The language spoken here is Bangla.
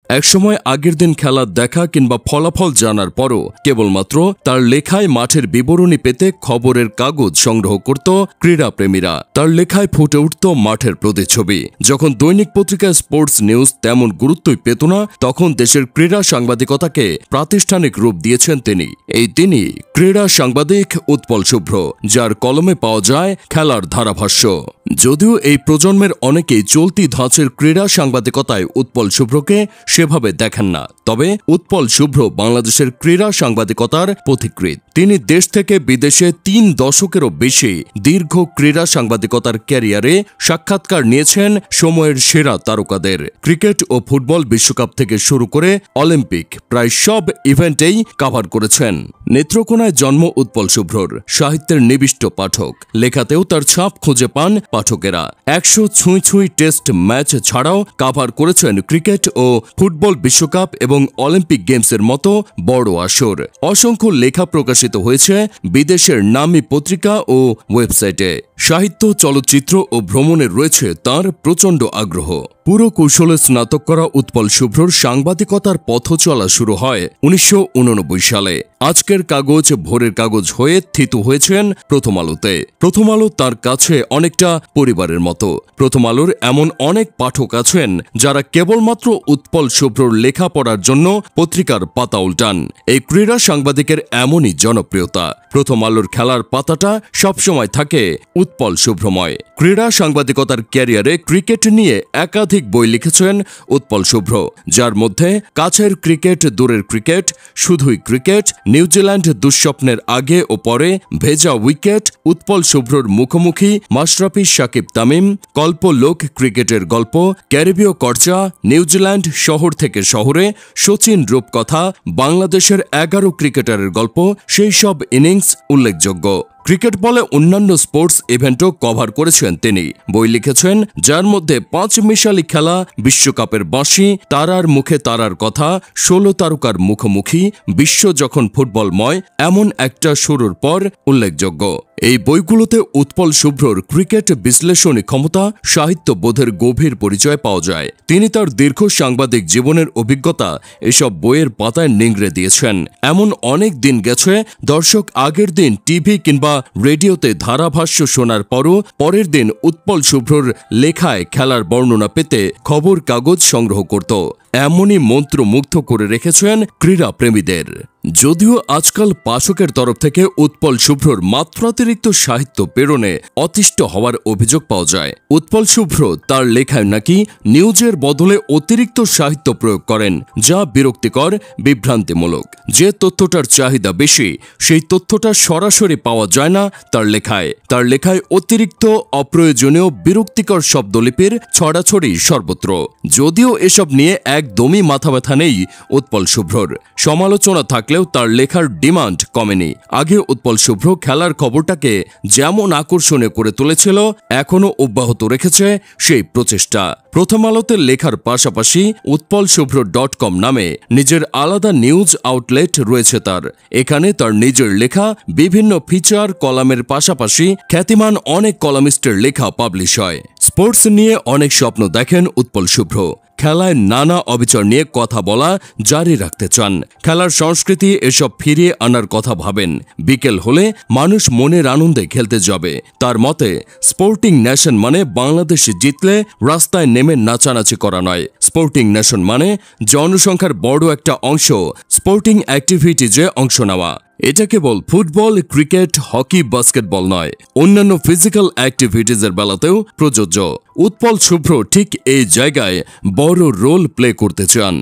একসময় আগের দিন খেলা দেখা কিংবা ফলাফল জানার পরও কেবলমাত্র তার লেখায় মাঠের বিবরণী পেতে খবরের কাগজ সংগ্রহ করত ক্রীড়াপ্রেমীরা। তার লেখায় ফুটে উঠত মাঠের প্রতিচ্ছবি। যখন দৈনিক পত্রিকা স্পোর্টস নিউজ তেমন গুরুত্বই পেত না, তখন দেশের ক্রীড়া সাংবাদিকতাকে প্রাতিষ্ঠানিক রূপ দিয়েছেন তিনি ক্রীড়া সাংবাদিক উৎপল শুভ্র, যার কলমে পাওয়া যায় খেলার ধারাভাষ্য। যদিও এই প্রজন্মের অনেকেই চলতি ধাঁচের ক্রীড়া সাংবাদিকতায় উৎপল শুভ্রকে সেভাবে দেখেন না, তবে উৎপল শুভ্র বাংলাদেশের ক্রীড়া সাংবাদিকতার পথিকৃৎ। তিনি দেশ থেকে বিদেশে 3 দশকেরও বেশি দীর্ঘ ক্রীড়া সাংবাদিকতার ক্যারিয়ারে সাক্ষাৎকার নিয়েছেন সময়ের সেরা তারকাদের। ক্রিকেট ও ফুটবল বিশ্বকাপ থেকে শুরু করে অলিম্পিক প্রায় সব ইভেন্টেই কাভার করেছেন। নেত্রকোনায় জন্ম উৎপল শুভ্রর। সাহিত্যের নিবিষ্ট পাঠক, লেখাতেও তার ছাপ খুঁজে পান পাঠকেরা। 100 ছুঁই টেস্ট ম্যাচ ছাড়াও কাভার করেছেন ক্রিকেট ও ফুটবল বিশ্বকাপ এবং অলিম্পিক গেমসের মতো বড় আসর। অসংখ্য লেখা প্রকাশিত হয়েছে বিদেশের নামী পত্রিকা ও ওয়েবসাইটে। সাহিত্য, চলচ্চিত্র ও ভ্রমণে রয়েছে তার প্রচণ্ড আগ্রহ। পুরো কৌশলে স্নাতক করা উৎপল শুভ্রর সাংবাদিকতার পথ চলা শুরু হয় 1989 সালে। আজকের কাগজ ভোরের কাগজ হয়ে থিতু হয়েছেন প্রথম আলোতে। প্রথম আলো তার কাছে অনেকটা পরিবারের মতো। প্রথম আলোর এমন অনেক পাঠক আছেন যারা কেবলমাত্র উৎপল শুভ্রর লেখা পড়ার জন্য পত্রিকার পাতা উল্টান। এই ক্রীড়া সাংবাদিকের এমনই জনপ্রিয়তা। প্রথম আলোর খেলার পাতাটা সবসময় থাকে উৎপল শুভ্রময়। ক্রীড়া সাংবাদিকতার ক্যারিয়ারে ক্রিকেট নিয়ে একাধিক বই লিখেছেন উৎপল শুভ্র, যার মধ্যে কাছের ক্রিকেট, দূরের ক্রিকেট, শুধুই ক্রিকেট, নিউজিল্যান্ড দুঃস্বপ্নের আগে ও পরে, ভেজা উইকেট, উৎপল শুভ্রর মুখোমুখি, মাশরাফি, সাকিব তামিম, কল্পলোক ক্রিকেটের গল্প, ক্যারিবীয় কর্চা, নিউজিল্যান্ড শহর থেকে শহরে, সচিন রূপকথা, বাংলাদেশের 11 ক্রিকেটারের গল্প, সেই সব ইনিংস উল্লেখযোগ্য। ক্রিকেট বলে অন্যান্য স্পোর্টস ইভেন্টও কভার করেছেন তিনি। বই লিখেছেন যার মধ্যে 5 মিশালি খেলা, বিশ্বকাপের বাঁশি, তারার মুখে তারার কথা, 16 তারকার মুখোমুখি, বিশ্ব যখন ফুটবলময়, এমন একটা শুরুর পর উল্লেখযোগ্য। এই বইগুলোতে উৎপল শুভ্রর ক্রিকেট বিশ্লেষণী ক্ষমতা, সাহিত্য বোধের গভীর পরিচয় পাওয়া যায়। তিনি তার দীর্ঘ সাংবাদিক জীবনের অভিজ্ঞতা এসব বইয়ের পাতায় নিংড়ে দিয়েছেন। এমন অনেক দিন গেছে দর্শক আগের দিন টিভি কিংবা রেডিওতে ধারাভাষ্য শোনার পরও পরের দিন উৎপল শুভ্রর লেখায় খেলার বর্ণনা পেতে খবর কাগজ সংগ্রহ করত। এমনই মন্ত্রমুগ্ধ করে রেখেছেন ক্রীড়া প্রেমীদের। যদিও আজকাল পাঠকের তরফ থেকে উৎপল শুভ্রর মাত্রাতিরিক্ত সাহিত্য প্রেরণে অতিষ্ঠ হওয়ার অভিযোগ পাওয়া যায়। উৎপল শুভ্র তার লেখায় নাকি নিউজের বদলে অতিরিক্ত সাহিত্য প্রয়োগ করেন, যা বিরক্তিকর, বিভ্রান্তিমূলক। যে তথ্যটার চাহিদা বেশি, সেই তথ্যটা সরাসরি পাওয়া যায় না তার লেখায়। তার লেখায় অতিরিক্ত, অপ্রয়োজনীয়, বিরক্তিকর শব্দলিপির ছড়াছড়ি সর্বত্র। যদিও এসব নিয়ে একদমই মাথা ব্যথা নেই উৎপল শুভ্রর। সমালোচনা থাকলেও তার লেখার ডিমান্ড কমেনি। আগে উৎপল শুভ্র খেলার খবরটাকে যেমন আকর্ষণীয় করে তুলেছিল, এখনও অব্যাহত রেখেছে সেই প্রচেষ্টা। প্রথম আলোতে লেখার পাশাপাশি utpolshubhro.com নামে নিজের আলাদা নিউজ আউটলেট রয়েছে তার। এখানে তার নিজের লেখা বিভিন্ন ফিচার কলামের পাশাপাশি খ্যাতিমান অনেক কলামিস্টের লেখা পাবলিশ হয়। স্পোর্টস নিয়ে অনেক স্বপ্ন দেখেন উৎপল শুভ্র। খেলায় নানা অবিচার নিয়ে কথা বলা জারি রাখতে চান। খেলার সংস্কৃতি এসব ফিরিয়ে আনার কথা ভাবেন। বিকেল হলে মানুষ মনের আনন্দে খেলতে যাবে। তার মতে স্পোর্টিং নেশন মানে বাংলাদেশ জিতলে রাস্তায় নেমে নাচানাচি করা নয়। স্পোর্টিং নেশন মানে জনসংখ্যার বড় একটা অংশ স্পোর্টিং অ্যাক্টিভিটিজে অংশ নেওয়া। এটা কেবল ফুটবল, ক্রিকেট, হকি, বাস্কেটবল নয়, অন্যান্য ফিজিক্যাল অ্যাক্টিভিটিজের বেলাতেও প্রযোজ্য। উৎপল শুভ্র ঠিক এই জায়গায় বড় রোল প্লে করতে চান।